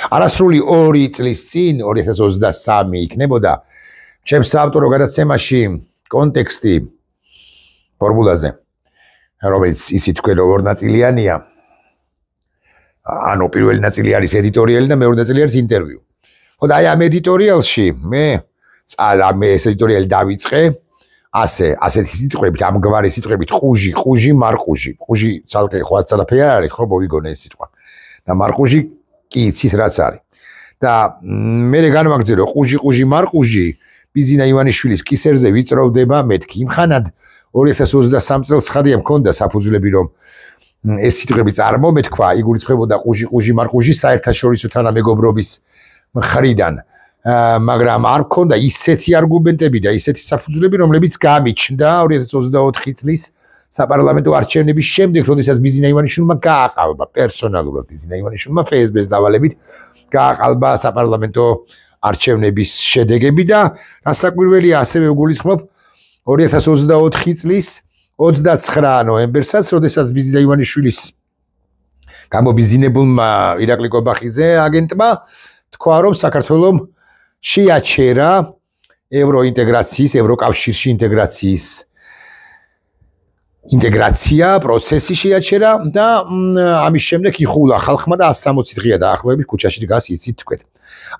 არასრული 2 წლის წინ 2023 იქნებოდა ჩემს საავტორო გადაცემაში კონტექსტი ფორმულაზე რომელიც ისიც თქვენ როგორ ნაწილიანია ანუ პირველი ნაწილი არის ედიტორიალი და მეორე ნაწილი არის ინტერვიუ. ხო და აი ამ ედიტორიალში მე ეს ედიტორიალი დავიწყე ასეთი სიტყვებით, ამგვარი სიტყვებით ხუჟი, მარხუჟი. ხუჟი ცალკე ხო არაფერი არ არის, ხო მოვიგონე ეს სიტყვა. და მარხუჟი კი იცით რაც არის. და მე განვაგრძელო ხუჟი, მარხუჟი ბიზინა ივანიშვილის კისერზე ვიწროვდება მეთქი. იმხანად 2023 წელს ხადია მქონდა საფუძვლები რომ ეს სიტყვები წარმომეთქვა, იგულისხმებოდა ხუჟი, მარხუჟი საერთაშორისო თანამეგობრობის მხრიდან. მაგრამ არ მქონდა ისეთი არგუმენტები და ისეთი საფუძვლები, რომლებიც გამიჩნდა 2024 წლის საპარლამენტო არჩევნების შემდეგ, როდესაც ბიზინა ივანიშვილმა გააყალბა პერსონალურად ბიზინა ივანიშვილმა FSB-ს დავალებით გააყალბა საპარლამენტო არჩევნების შედეგები და რასაკვირველია ასევე ვგულისხმობ 2024 წლის 29 ნოემბერსაც, როდესაც ბიზინა ივანიშვილის გამობიზინებულმა ირაკლი კობახიძე აგენტმა თქვა, რომ საქართველომ შეაჩერა ევროინტეგრაციის, ევროკავშირში ინტეგრაცია პროცესი შეაჩერა და ამის შემდეგ იხულა ხალხმა და 160 დღეა დაახლოებით ქუჩაში დგას იცით თქვენ.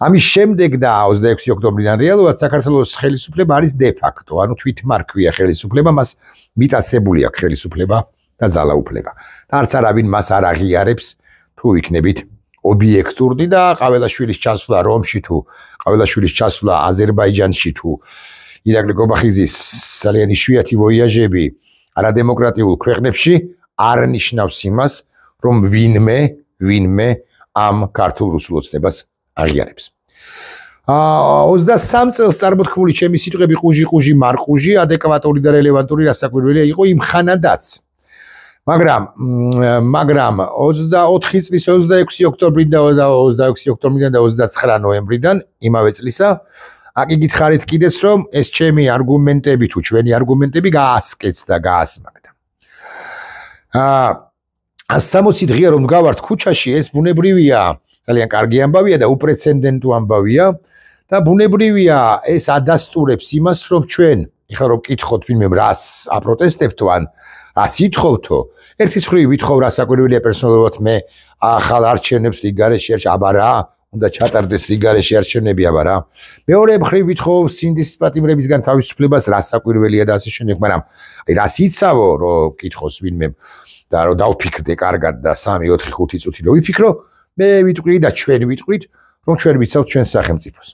ამის შემდეგ და 26 ოქტომბრიდან რეალურად საქართველოს ხელისუფლება არის de facto, ანუ თვითმარქვია ხელისუფლება, მას მიტაცებული აქვს ხელისუფლება და ძალაუფლება. და არც არავინ მას არ აღიარებს თუ იქნებით ობიექტური და ყაველაშვილის ჩასვლა რომში თუ ყაველაშვილის ჩასვლა აზერბაიჯანში თუ ირაკლი კობახიძის ძალიან იშვიათი ვოიაჟები არადემოკრატიულ ქვეყნებში არ ნიშნავს იმას, რომ ვინმე ამ ქართულ რუსულ ოცნებას აღიარებს. 23 წელს წარმოთქმული ჩემი სიტყვები ხუჟი, მარხუჟი, ადეკვატური და რელევანტური რასაკვირველია იყო იმხანადაც. მაგრამ 24 წლის 26 ოქტომბრიდან და 29 ნოემბრიდან იმავე წლისა აკი გითხარით კიდეც რომ ეს ჩემი არგუმენტები თუ ჩვენი არგუმენტები გაასკეცდა, გაასმაგდა. 160 დღეა რომ გავართ ქუჩაში, ეს ბუნებრივია, ძალიან კარგი ამბავია და უპრეცედენტო ამბავია და ბუნებრივია ეს ადასტურებს იმას რომ ჩვენ ეხლა რომ გკითხოთ ვინმე რას აპროტესტებთო ან რას ითხოვთო, ერთის მხრივ ვითხოვ რასაკვირველია პერსონალურად მე ახალ არჩევნებს რიგარეში აბა რა უნდა ჩატარდეს რიგარეში არჩევნები აბა რა. მეორე მხრივ ვითხოვ სინდის პატიმრებისგან თავისუფლებას რასაკვირველია და ასე შემდეგ, მაგრამ აი რას იცავო რომ გკითხოს ვინმე და რომ დავფიქრდე კარგად და 3-4-5 წუთი რომ ვიფიქრო, მე ვიტყვი და ჩვენ ვიტყვით, რომ ჩვენ ვიცავთ ჩვენს სახელმწიფოს.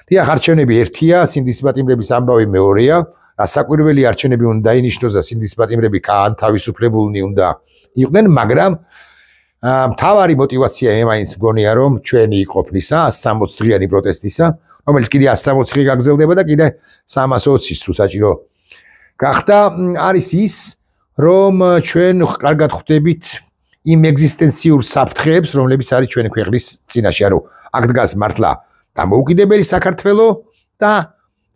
დიახ, არჩევნები ერთია, სინდის პატიმრების ამბავი მეორეა, რასაკვირველი არჩევნები უნდა დაინიშნოს და სინდის პატიმრები თავისუფლებულნი უნდა იყვნენ, მაგრამ მთავარი мотиваცია მე მაინც მგონია რომ ჩვენი ყოფნისა 160 დღიანი პროტესტისა, რომელიც კიდე 160 დღე გაგრძელდება და კიდე 320-ის თუ საჭირო გახდა, არის ის, რომ ჩვენ კარგად ხვდებით იმ ეგზისტენციურ საფრთხეებს, რომლებიც არის ჩვენი ქვეყნის წინაშე, ანუ აქ დგას მართლა დამოუკიდებელი საქართველო და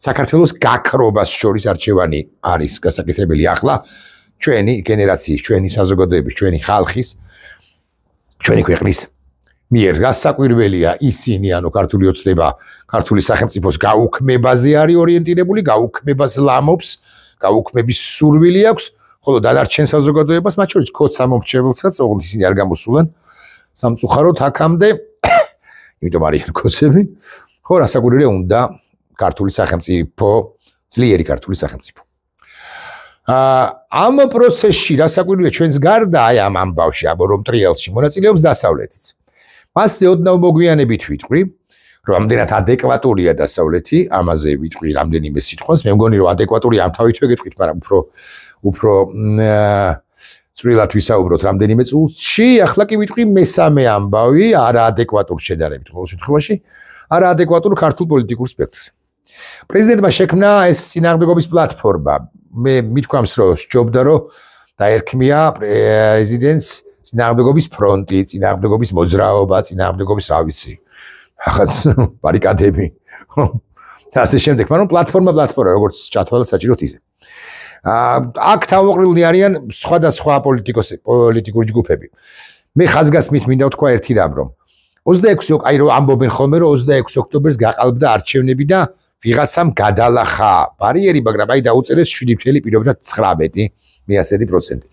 საქართველოს გაქრობას შორის არჩევანი არის გასაკეთებელი ახლა ჩვენი გენერაციის, ჩვენი საზოგადოების, ჩვენი ხალხის, ჩვენი ქვეყნის მიერ. გასაკვირველია ისინი, ანუ ქართული ოცნება, ქართული სახელმწიფოს გაუქმებაზე არის ორიენტირებული, გაუქმებას ლამობს, გაუქმების სურვილი აქვს, ხოლო დანარჩენ საზოგადოებას, მათ შორის ქოც-სამომრჩეველსაც, ოღონდ ისინი არ გამოსულან სამწუხაროდ აქამდე, იმიტომ არიან ქოცები, ხო, რასაკვირველია უნდა ქართული სახელმწიფო, ძლიერი ქართული სახელმწიფო. ამ პროცესში რასაკვირველია ჩვენს გარდა აი ამ ამბავში, ამ რომ ტრიალში მონაწილეობს დასავლეთიც. მასზე ოდნავ მოგვიანებით ვიტყვი, რომ ამდენად ადეკვატურია დასავლეთი, ამაზე ვიტყვი რამდენიმე სიტყვას, მე მგონი რომ ადეკვატურია ამ თავითვე გეტყვით, მაგრამ უფრო წვრილად ვისაუბროთ რამდენიმე წუთში, ახლა კი ვიტყვი მესამე ამბავი, არაადეკვატურ შედარებით ყოველ შემთხვევაში, არაადეკვატურ ქართულ პოლიტიკურ სპექტრზე. პრეზიდენტმა შექმნა ეს წინააღმდეგობის პლატფორმა. მე მithქვამს რომ სჯობდა რომ დაერქმია პრეზიდენტს წინააღმდეგობის ფრონტი, წინააღმდეგობის მოძრაობა, წინააღმდეგობის რა ვიცი, რაღაც ბარიკადები. და ასე შემდეგ, მაგრამ პლატფორმა, როგორც ჩათვალა საჭიროთ ისე. აქ თავმოყრილნი არიან სხვადასხვა პოლიტიკური ჯგუფები. მე ხაზგასმით მინდა ვთქვა ერთი რამ, რომ 26 აი რომ ამბობენ ხოლმე რომ 26 ოქტომბერს გაყალბდა არჩევნები და ვიღაცამ გადალახა ბარიერი, მაგრამ აი დაუწერეს 7.9%. მე 100%.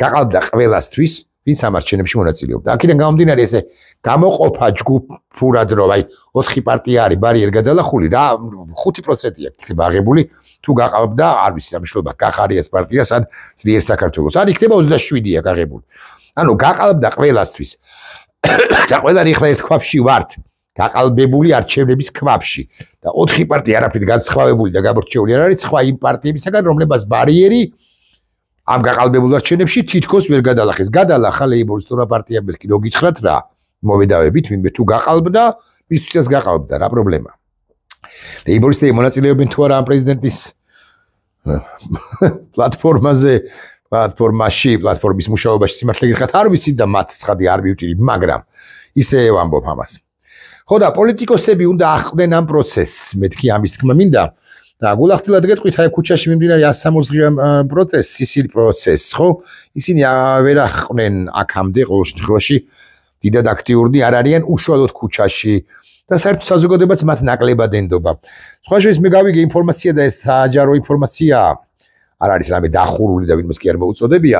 გაყალბდა ყველასთვის, ვინც ამ არჩევნებში მონაწილეობდა. აქედან გამომდინარე ესე გამოყოფა ჯგუფურად რომ აი 4 პარტია არის ბარიერი გადალახული და 5%-ია იქნება აღებული თუ გაყალბდა, არ ვიცი რა მნიშვნელობა გახარიას პარტიას ან ძლიერ საქართველოს. ან იქნება 27-ია გაღებული. ანუ გაყალბდა ყველასთვის. და ყველანი ახლა ერთ ქვაბში ვართ. გაყალბებული არჩევნების ქვაბში და 4 პარტია არაფრით განსხვავებული და გამორჩეული არ არის სხვა იმ პარტიებისგან, რომლებას ბარიერი ამ გაყალბებულ არჩევნებში თითქოს ვერ გადალახეს. გადალახა ლეიბორისტულმა პარტიამ კი რო გითხრათ რა, მოვედავებით, ვინმე თუ გაყალბდა, მისთვისაც გაყალბდა, რა პრობლემა. ლეიბორისტები მონაწილეობენ თუ არა ამ პრეზიდენტის პლატფორმის მუშაობაში სიმართლე გითხრათ, არ ვიცი და მათ ცხადი არ მივტირებ, მაგრამ ისე ვამბობ ამას. ხო და პოლიტიკოსები უნდა ახვდნენ ამ პროცესს, მეთქი ამის თქმა მინდა და გულახდილად გეტყვით აი ქუჩაში მიმდინარე 160 დღიან პროტესტს, სისილ პროცესს, ხო? ისინი ვერ ახვდნენ აქამდე ყოველ შემთხვევაში დიდად აქტიურნი არ არიან უშუალოდ ქუჩაში და საერთო საზოგადოებაც მათ ნაკლებად ენდობა. სხვა შორის მე გავიგე ინფორმაცია და ეს საჯარო ინფორმაციაა. არ არის რამე დახურული და ვინმეს კი არ მოუწოდებია,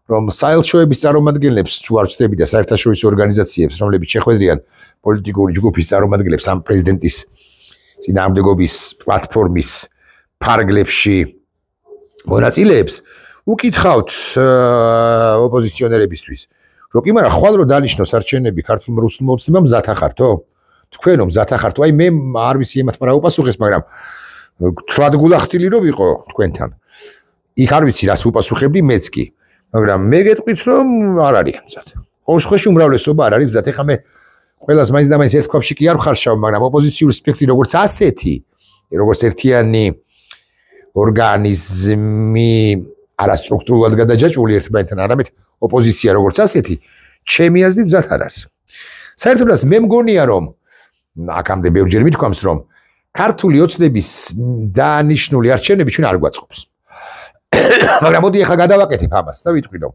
რომ საელჩოების წარმომადგენლებს თუ არ ვწდები და საერთაშორისო ორგანიზაციებს, რომლებიც შეხვედრიან პოლიტიკური ჯგუფის წარმომადგენლებს ამ პრეზიდენტის წინააღმდეგობის პლატფორმის ფარგლებში მონაწილეებს, უკითხავთ ოპოზიციონერებისთვის, რომ კი მაგრამ ხვალ რო დანიშნოს არჩევნები ქართულ რუსულ მოცნებამ მზად ახართო? თქვენო მზად ახართო? აი მე არ ვიცი ემათ რა უპასუხეს, მაგრამ თქვათ გულახდილი რომ ვიყო თქვენთან. იქ არ ვიცი რას უპასუხებდი მეც კი. მაგრამ მე გეტყვით რომ არ არის მზად. ყოველ შემთხვევაში უმრავლესობა არ არის მზად. ეხლა მე ყველას მაინც და მაინც ერთ ქვაბში კი არ ვხარშავ, მაგრამ ოპოზიციური სპექტრი როგორც ასეთი, როგორც ერთიანი ორგანიზმი არასტრუქტურულად გადაჯაჭვული ერთმანეთთან, არამედ ოპოზიცია როგორც ასეთი, ჩემი აზრით მზად არ არის. საერთოდაც მე მგონია რომ აქამდე ბევრჯერ მithქვამს რომ ქართული ოცნების დანიშნული არჩევნები ჩვენ არ გვაწყობს. მაგრამ მოდი ახლა გადავაკეთებ ამას და ვიტყვი რომ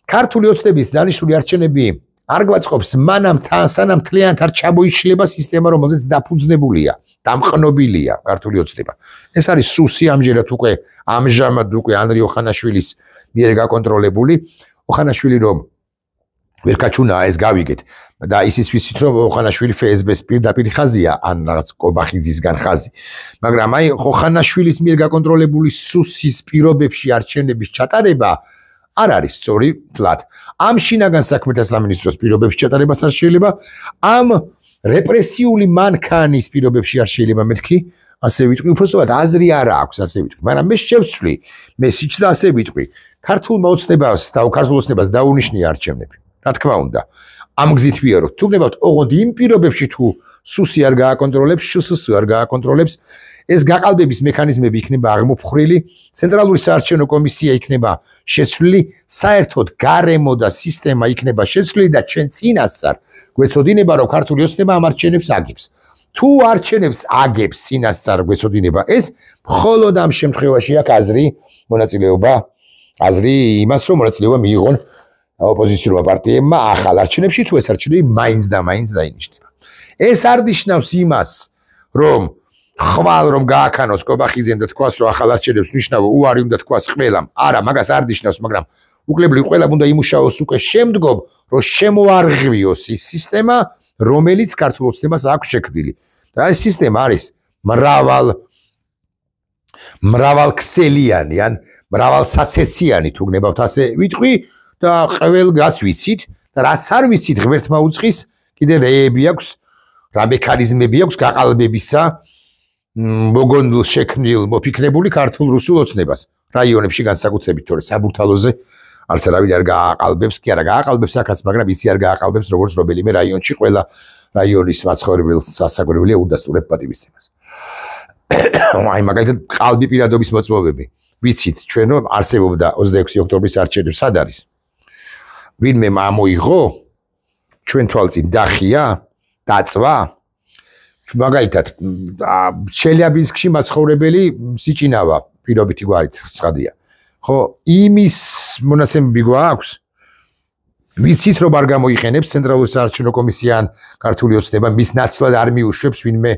ქართული ოცნების დანიშნული არჩევნები არ გვაწყობს მანამ სანამ თლიანად არ ჩამოიშლება სისტემა, რომელზეც დაფუძნებულია, დამყნობილია ქართული ოცნება. ეს არის სუსი ამჟამად უკვე ანრი ოხანაშვილის მიერ გაკონტროლებული. ოხანაშვილი რომ ვერ გაჩუნაა ეს გავიგეთ და ისიც ვიცით რომ ოხანაშვილი FSB-ს პირდაპირ ხაზია ან რაღაც კობახიძისგან ხაზი. მაგრამ აი ოხანაშვილის მიერ გაკონტროლებული სუსის პირობებში არჩევნების ჩატარება არ არის სწორი თლად. ამ შინაგან საქმეთა სამინისტროს პირობებში ჩატარებას არ შეიძლება, ამ რეპრესიული მანქანის პირობებში არ შეიძლება მეთქი, ასე ვიტყვი, უბრალოდ აზრი არ აქვს, ასე ვიტყვი. მაგრამ მე შევცვლი, მე სიჩდა ასე ვიტყვი, ქართულმა ოცნებას და ქართულ ოცნებას დაუნიშნია არჩევნები. რა თქმა უნდა, ამ გზით ვიაროთ. თუ გნებავთ ოღონდ იმ პირობებში თუ სუსი არ გააკონტროლებს, შსს არ გააკონტროლებს, ეს გაყალბების მექანიზმები იქნება აღმოფხრილი, ცენტრალური საარჩევნო კომისია იქნება შეცვლილი, საერთოდ გარემო და სისტემა იქნება შეცვლილი და ჩვენ წინასწარ გვეცოდინება რომ ქართული ოცნება ამ არჩევნებს აგებს. თუ არჩევნებს აგებს წინასწარ გვეცოდინება ეს, მხოლოდ ამ შემთხვევაში აქვს აზრი იმას რომ მონაწილეობა მიიღონ ოპოზიციურმა პარტიებმა ახალ არჩევნებში თუ ეს არჩევნები მაინც და მაინც დაინიშნება. ეს არ ნიშნავს იმას, რომ ხვალ რომ გააქანოს კობახიძემ და თქვას რომ ახალ არჩევნებს ნიშნავ უარი უნდა თქვას ყველამ. არა, მაგას არ ნიშნავს, მაგრამ უკლებლივ ყველამ უნდა იმუშაოს უკვე შემდგომ, რომ შემოარღვიოს ის სისტემა, რომელიც ქართულ ოცნებას აქვს შექმნილი. და ეს სისტემა არის მრავალქსელიანი ან მრავალსაცეციანი თუ გნებავთ ასე ვიტყვი და ყველგაც ვიცით და რაც არ ვიცით ღმერთმა უწყის, კიდე რეები აქვს, რა მექანიზმები აქვს გაყალბებისა მოგონილ შექმნილ მოფიქრებული ქართულ რუსულ ოცნებას რაიონებში განსაკუთრებით, თორე საბურთალოზე არც არავინ არ გააყალბებს, კი არა გააყალბებს აქაც, მაგრამ ისი არ გააყალბებს როგორც რომელიმე რაიონში ყველა რაიონის მაცხოვრებელს სასაგვერველია უდასტურებ პატივისცემას. აი მაგალითად ყალბი პირადობის მოწმობები. ვიცით ჩვენ რომ არსებობდა 26 ოქტომბრის არჩევნები, სად არის? ვინმე ამოიღო? ჩვენ თვალწინ დახია, დაწვა. მაგალითად ჩელიაბინსკში მაცხოვრებელი სიჭინავა პირობითი გვარით ცხადია. ხო, იმის მონაცემები გვაქვს? ვიცით რომ არ გამოიყენებს ცენტრალური საარჩევნო კომისია ან ქართული ოცნება მის ნაცვლად არ მიუშვებს ვინმე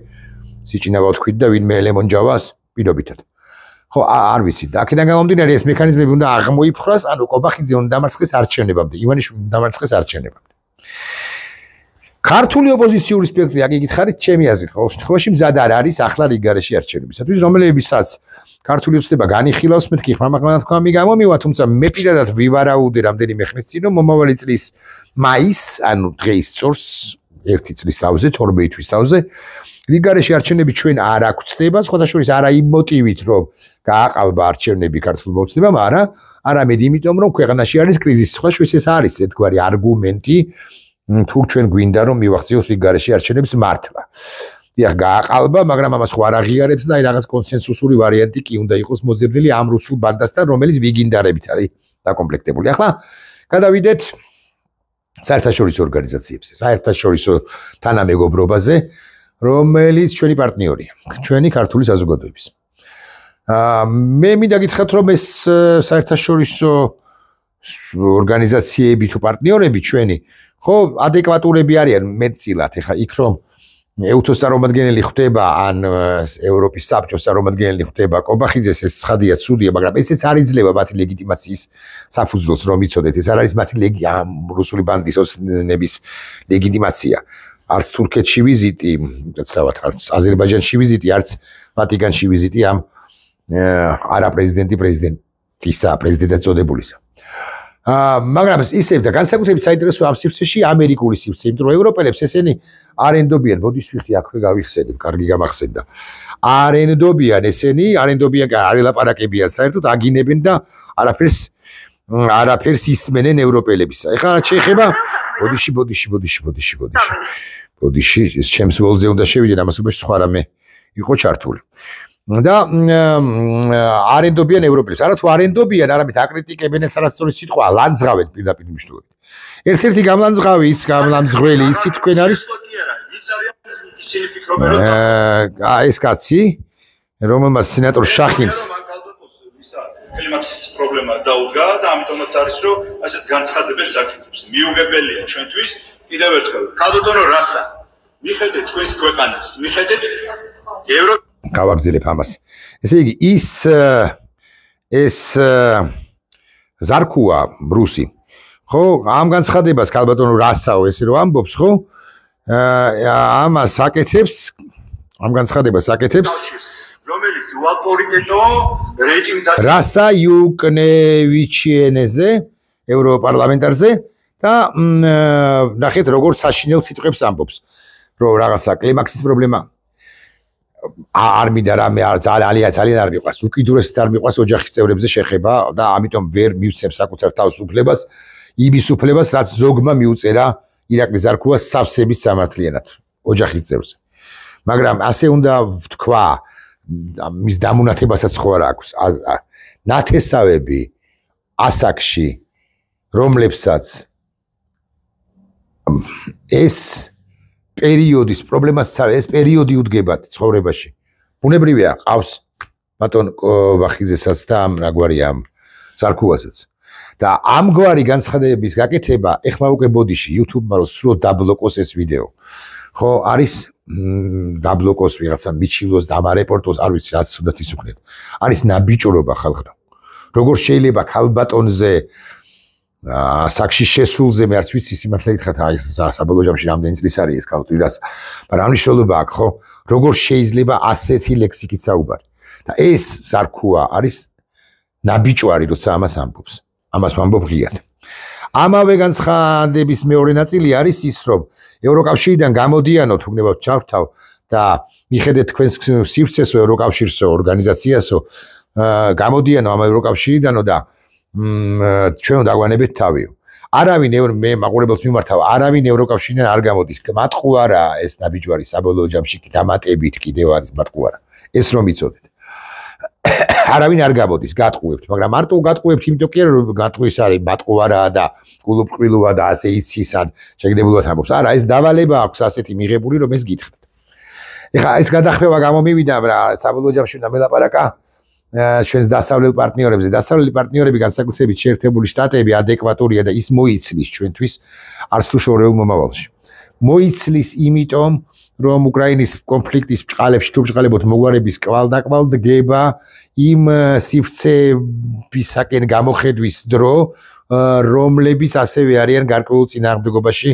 სიჭინავა თქვით და ვინმე ლემონჯავას პირობითად. ხო არ ვიცით და აქედან გამომდინარე ეს მექანიზმები უნდა აღმოიფხვრას ანუ კობახიძე უნდა დამარცხეს არჩევნებამდე ივანიშვილი უნდა დამარცხეს არჩევნებამდე. ქართული ოპოზიციური სპექტრი აქ იგითხარით ჩემი აზრით ყოველ შემთხვევაში მზად არ არის ახლა რიგარეში არჩევნებისათვის რომლებისაც ქართული ოცნება განიხილავს მეთქი ხმამაღლა თქვა მიგამომივა თუმცა მე პირადად ვივარაუდე რამდენიმე ხნის წინ რომ მომავალი წლის მაისს ანუ დღეს წორს 1 წლის თავზე 12 თვის თავზე რიგარეში არჩევნები ჩვენ არ აგვწდება სხვადასხვა არა იმ მოტივით რომ გააყალბა არჩევნები ქართულ ოცნებამ არამედ იმიტომ რომ ქვეყანაში არის კრიზისი სხვადასხვა ეს არის ერთგვარი არგუმენტი თუ ჩვენ გვინდა რომ მივახციოთ რიგარეში არჩევნებს მართლა დიახ გააყალბა მაგრამ ამას ხო არ აღიარებს და აი რაღაც კონსენსუსური ვარიანტი კი უნდა იყოს მოძებნილი ამ რუსულ ბანდასთან რომელიც ვიგინდარებით არის დაკომპლექტებული ახლა გადავიდეთ საერთაშორისო ორგანიზაციებზე საერთაშორისო თანამეგობრობაზე რომელიც ჩვენი პარტნიორია ჩვენი ქართული საზოგადოების მე მინდა გითხრათ რომ ეს საერთაშორისო ორგანიზაციები თუ პარტნიორები ჩვენი ხო ადეკვატურები არიან მეტწილად ეხა იქ რომ ეუთოს წარმომადგენელი ხდება ან ევროპის საბჭოს წარმომადგენელი ხდება კობახიძეს ეს ცხადია ცუდია მაგრამ ესეც არ იძლევა მათი ლეგიტიმაციის საფუძველს რომ იცოდეთ ეს არ არის მათი რუსული ბანდის ოცნების ლეგიტიმაცია არც თურქეთში ვიზიტი უცრავად არც აზერბაიჯანში ვიზიტი არც ვატიკანში ვიზიტი ამ პრეზიდენტისა პრეზიდენტად წოდებულისა მაგრამ ისევ და განსაკუთრებით საინტერესო ამ სივრცეში ამერიკული სივრცე იმიტომ რომ ევროპელებს ესენი არენდობიან ბოდის ვიხდი აქვე გავიხსენებ კარგი გამახსენდა არენდობიან ესენი არენდობიან არ ელაპარაკებიან საერთოდ აგინებენ და არაფერს ისმენენ ევროპელებისა ეხლა შეეხება ბოდიში ეს ჩემს ვოლზე უნდა შევიდე ამას უბეში სხვა რამე იყო ჩართული და არენდობიან ევროპელებს არა თუ არენდობიან არამედ აკრიტიკებენ ეს არასწორი სიტყვა ლანძღავენ პირდაპირ მნიშვნელობით ერთ-ერთი გამლანძღავი ის გამლანძღველი ისი თქვენ არის ეს კაცი რომელმაც სენატორ შახინს კლიმაქსის პრობლემა დაუდგა და ამიტომაც არის რომ ასეთ განცხადებებს აკეთებს მიუღებელია ჩვენთვის კიდევ ერთხელ ქალბატონო რასა მიხედეთ თქვენს ქვეყანას მიხედეთ გავაგზავნებ ამას. ესე იგი ეს ზარქუა რუსი. ხო, ამ განცხადებას ქალბატონო რასაო ესე რომ ამბობს, ხო? ამას აკეთებს, ამ განცხადებას აკეთებს რომელიც უავტორიტეტო რეიტინგ რასა იუკნევიჩიენეზე, ევროპარლამენტარზე და ნახეთ როგორ საშინელ სიტყვებს ამბობს. რომ რაღაცა კლიმაქსის პრობლემა არ მინდა რამე ძალიან არ მიყვარს უკიდურესად არ მიყვარს ოჯახის წევრებზე შეხება და ამიტომ ვერ მივცემ საკუთარ თავს უფლებას იმის უფლებას რაც ზოგმა მიუწერა ირაკლი ზარქუას სავსებით სამართლიანად ოჯახის წევრზე მაგრამ ასე უნდა ვთქვა მის დამონათებასაც ხო არ აქვს ნათესავები ასაკში რომლებსაც ეს პერიოდის პრობლემას ეს პერიოდი უდგებათ ცხოვრებაში. ბუნებრივია ყავს ბატონ ვახიძესაც და ამ რაგვარია ამ ზარქუასაც. და ამგვარი განცხადების გაკეთება ეხლა უკვე ბოდიში YouTube-მა რო სრულად დაბლოკოს ეს ვიდეო. ხო, არის დაბლოკოს ვიღაცა მიჩილოს და ამარეპორტოს, არ ვიცი რაც უნდა ის უქნეთ. არის ნაბიჭრობა ხალხო. როგორ შეიძლება ქალბატონზე საკში შესულზე მე არც ვიცი სიმართლე გითხრათ აი საბოლოო ჯამში რამდენი წლის არის ეს ქალბატონს მაგრამ მნიშვნელობა აქვს ხო როგორ შეიძლება ასეთი ლექსიკით საუბარი და ეს ზარქუა არის ნაბიჭვარი როცა ამას ამბობს ამას ვამბობ ღიად ამავე განცხადების მეორე ნაწილი არის ის რომ ევროკავშირიდან გამოდიანო თუ გნებავთ ჩავთავ და მიხედეთ თქვენს სივრცესო ევროკავშირსო ორგანიზაციასო გამოდიანო ამ ევროკავშირიდანო და ჩვენ დაგვანებეთ თავიო. არავინ მე მაყურებელს მიმართავ, არავინ ევროკავშირიდან არ გამოდის. მატყუარა ეს ნაბიჯვარი საბოლოო ჯამში დამატებით კიდევ არის მატყუარა. ეს რომ იცოდეთ. არავინ არ გამოდის, გატყუებთ, მაგრამ მარტო გატყუებთ, იმიტომ კი არა რომ გატყუის არის მატყუარა და გულუბრყვილოა და ასე იცისან შეგდებულად ამბობს. არა, ეს დავალება აქვს ასეთი მიღებული, რომ ეს გითხრათ. ეხლა ეს გადახრება გამომივიდა რა საბოლოო ჯამში უნდა მელაპარაკა ჩვენს დასავლელ პარტნიორებზე. დასავლელი პარტნიორები განსაკუთრებით შეერთებული შტატები ადეკვატურია და ის მოიცლის ჩვენთვის არც თუ შორეულ მომავალში. მოიცლის იმიტომ, რომ უკრაინის კონფლიქტის ბჭყალებში თუ ბჭყალებოთ მოგვარების კვალდაკვალ დგება იმ სივრცეებისაკენ გამოხედვის დრო, რომლებიც ასევე არიან გარკვეულ წინააღმდეგობაში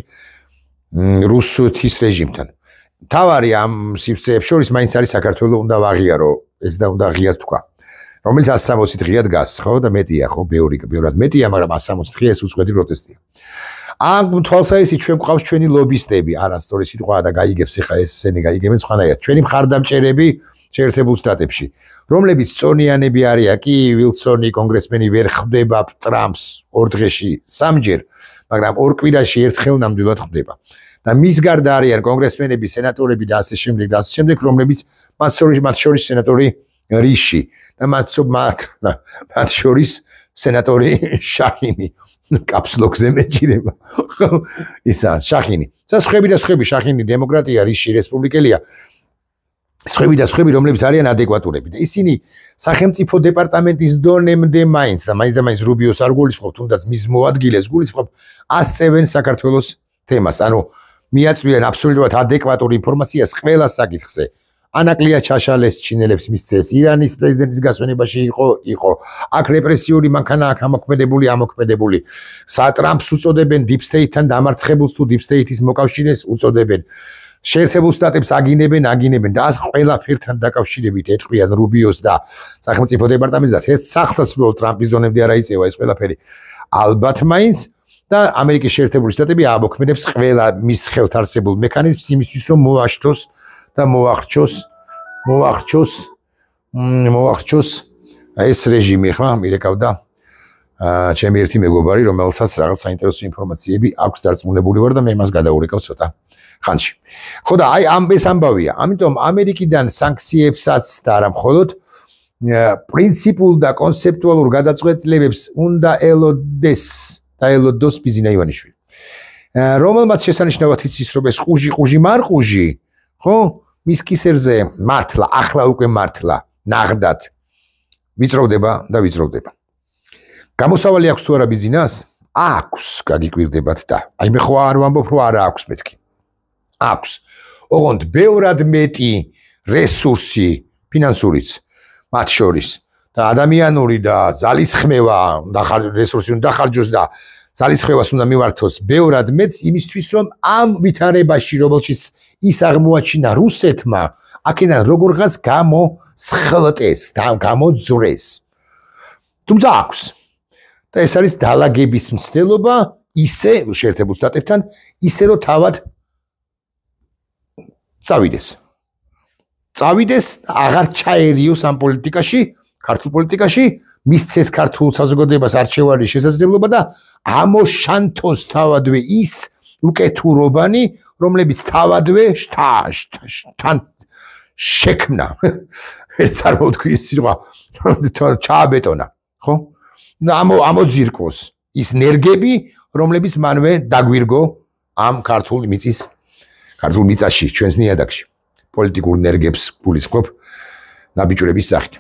რუსეთის რეჟიმთან. თავარი ამ სივრცეებს შორის მაინც არის საქართველოს უნდა ვაღიარო, ეს და უნდა ღიად თქვა. რომელიც 160 დღეა დგას, ხო და მეტია, ხო, ბევრად მეტია, მაგრამ 160 დღე ეს უწყვეტი პროტესტია. ამ თვალსაზრისით ჩვენ გვყავს ჩვენი ლობისტები, არასწორი სიტყვაა და გაიგებს ახლა ესენი გაიგებენ სხვანაირად. ჩვენი მხარდამჭერები შეერთებულ შტატებში, რომლებიც წონიანები არიან, კი ვილსონი კონგრესმენი ვერ ხვდება ტრამპს 2 დღეში 3ჯერ, მაგრამ 2 კვირაში ერთხელ ნამდვილად ხვდება. და მის გარდა არიან კონგრესმენები, სენატორები და ასე შემდეგ, რომლებიც მათ შორის სენატორი რიში და მათ შორის სენატორი შახინი კაფსლოქზე მეჭირება. ისა შახინი. სხვები და სხვები, შახინი დემოკრატია, რიში რესპუბლიკელია. სხვები და სხვები, რომლებიც არიან ადეკვატურები და ისინი სახელმწიფო დეპარტამენტის დონემდე მაინც რუბიოს არ გულისხმობ, თუნდაც მის მოადგილეს გულისხმობ, ასწევენ საქართველოს თემას. ანუ მიაწვიან აბსოლუტურად ადეკვატურ ინფორმაციას ყველა საკითხზე. ანაკლია ჩაშალეს ჩინელებს მისცეს, ირანის პრეზიდენტის გასვენებაში იყო, აქ რეპრესიული მანქანა აქ ამოქმედებული. სატრამპს უწოდებენ deep state-თან დამარცხებულს თუ deep state-ის მოკავშირეს უწოდებენ. შეერთებულ შტატებს აგინებენ და ყველაფერთან დაკავშირებით ეთყვიან რუბიოს და სახელმწიფო დეპარტამენტს და ერთ სახლსაც უბრალოდ ტრამპის დონემდე არ აიწევა ეს ყველაფერი. ალბათ მაინც და ამერიკის შეერთებული შტატები ამოქმედებს ყველა მის ხელთ არსებულ მექანიზმს იმისთვის რომ მოაშთოს და მოახჩოს ეს რეჟიმი ხა მირეკავდა ჩემი ერთი მეგობარი რომელსაც რაღაც საინტერესო ინფორმაციები აქვს დარწმუნებული ვარ და მე მას გადაურეკავ ცოტა ხანში. ხო და აი ეს ამბავია. ამიტომ ამერიკიდან სანქციებსაც და არა მხოლოდ პრინციპულ და კონცეპტუალურ გადაწყვეტილებებს უნდა ელოდოს ბიზინა ივანიშვილი. რომელმაც შესანიშნავად იცის რომ ეს ყუჟი მარყუჟი ხო მის კისერზე მართლა ახლა უკვე მართლა ნაღდად ვიწროვდება და ვიწროვდება. გამოსავალი აქვს თუ არა ბიზინას? აქვს, გაგიკვირდებათ და აი მე ხო არ ვამბობ რომ არა აქვს მეთქი. აქვს. ოღონდ ბევრად მეტი რესურსი ფინანსურიც მათ შორის და ადამიანური და ძალისხმევა და რესურსი უნდა ხარჯოს და ძალისხმევას უნდა მივართოს ბევრად მეც იმისთვის რომ ამ ვითარებაში რომელშიც ის აღმოაჩინა რუსეთმა აქედან როგორღაც გამოსხლტეს და გამოძვრეს. თუმცა აქვს და ეს არის დალაგების მცდელობა ისე შეერთებულ შტატებთან ისე რომ თავად წავიდეს აღარ ჩაერიოს ამ პოლიტიკაში ქართულ პოლიტიკაში მისცეს ქართულ საზოგადოებას არჩევანის შესაძლებლობა და ამოშანთოს თავადვე ის უკეთურობანი რომლებიც თავადვე თან შექმნა ერთ წარმოვთქვი ის სიტყვა ჩააბეტონა ხო ამოძირკოს ის ნერგები რომლებიც მანვე დაგვირგო ამ ქართულ მიწაში ჩვენს ნიადაგში პოლიტიკურ ნერგებს გულისხმობ ნაბიჯურების სახით.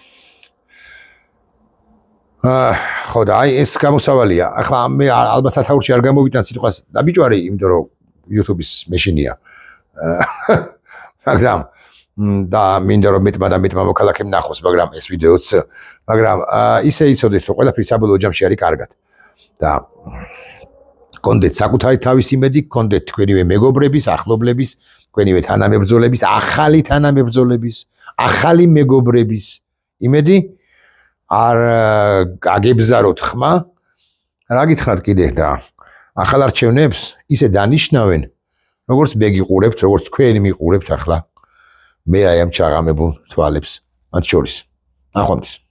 ხო და აი ეს გამოსავალია. ახლა მე ალბათ სათაურში არ გამოვიტან სიტყვას ნაბიჯვარი, იმიტომ რომ YouTube-ის მეშინია. მაგრამ და მინდა რომ მეტმა მოქალაქემ ნახოს, მაგრამ ეს ვიდეოც, მაგრამ ისე იცოდეთ რომ ყველაფერი საბოლოო ჯამში არის კარგად. და კონდეთ საკუთარი თავის იმედი, კონდეთ თქვენივე მეგობრების, ახლობლების, თქვენივე თანამებრძოლების, ახალი მეგობრების იმედი არ აგებზაროთ ხმა. რა გითხრათ კიდე და ახალ არჩევნებს ისე დანიშნავენ, როგორც მე გიყურებთ, როგორც თქვენ მიყურებთ ახლა. მე აი ამ ჩაღამებულ თვალებს მათ შორის. ნახვამდის.